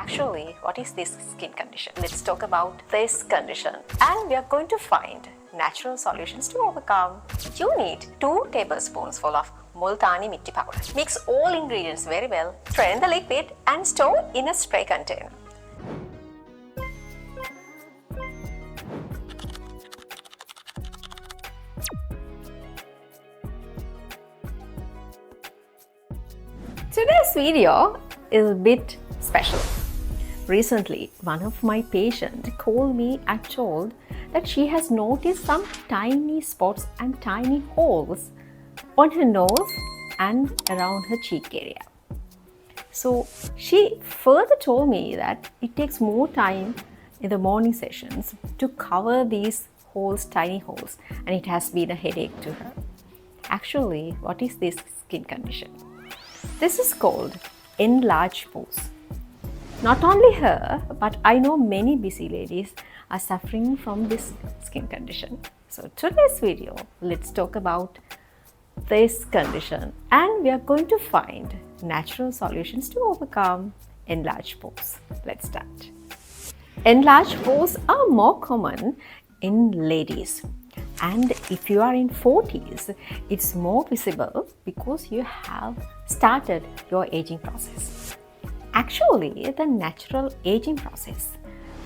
Actually, what is this skin condition? Let's talk about this condition, and we are going to find natural solutions to overcome. You need 2 tablespoons full of Multani Mitti powder. Mix all ingredients very well, strain the liquid and store in a spray container. Today's video is a bit special. Recently, one of my patients called me and told that she has noticed some tiny spots and tiny holes on her nose and around her cheek area. So she further told me that it takes more time in the morning sessions to cover these holes, tiny holes, and it has been a headache to her. Actually, what is this skin condition? This is called enlarged pores. Not only her, but I know many busy ladies are suffering from this skin condition. So today's video, let's talk about this condition, and we are going to find natural solutions to overcome enlarged pores. Let's start. Enlarged pores are more common in ladies, and if you are in 40s, it's more visible because you have started your aging process. Actually, the natural aging process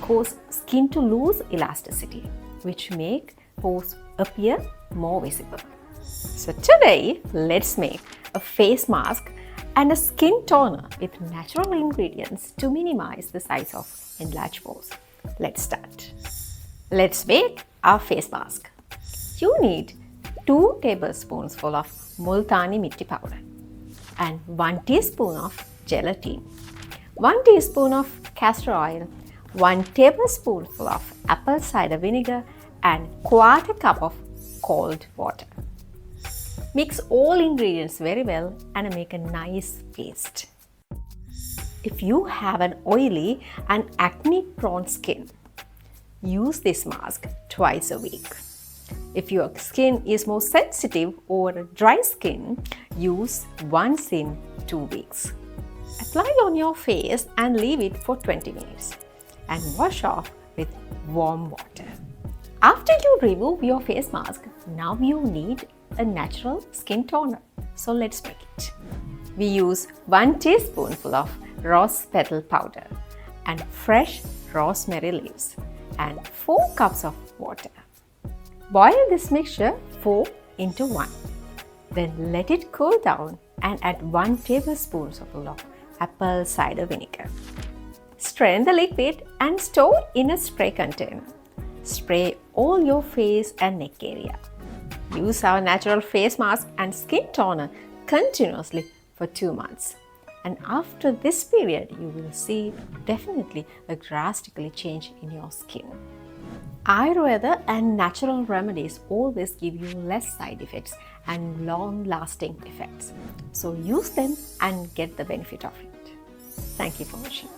causes skin to lose elasticity, which make pores appear more visible. So today, let's make a face mask and a skin toner with natural ingredients to minimize the size of enlarged pores. Let's start. Let's make our face mask. You need 2 tablespoons full of Multani Mitti powder and 1 teaspoon of gelatin, 1 teaspoon of castor oil, 1 tablespoonful of apple cider vinegar, and 1/4 cup of cold water. Mix all ingredients very well and make a nice paste. If you have an oily and acne-prone skin, use this mask twice a week. If your skin is more sensitive or dry skin, use once in 2 weeks. Apply on your face and leave it for 20 minutes and wash off with warm water. After you remove your face mask, now you need a natural skin toner. So let's make it. We use 1 teaspoonful of rose petal powder and fresh rosemary leaves and 4 cups of water. Boil this mixture 4 into 1. Then let it cool down and add 1 tablespoonful of apple cider vinegar. Strain the liquid and store in a spray container. Spray all your face and neck area. Use our natural face mask and skin toner continuously for 2 months. And after this period, you will see definitely a drastically change in your skin. Ayurveda and natural remedies always give you less side effects and long-lasting effects. So use them and get the benefit of it. Thank you for watching.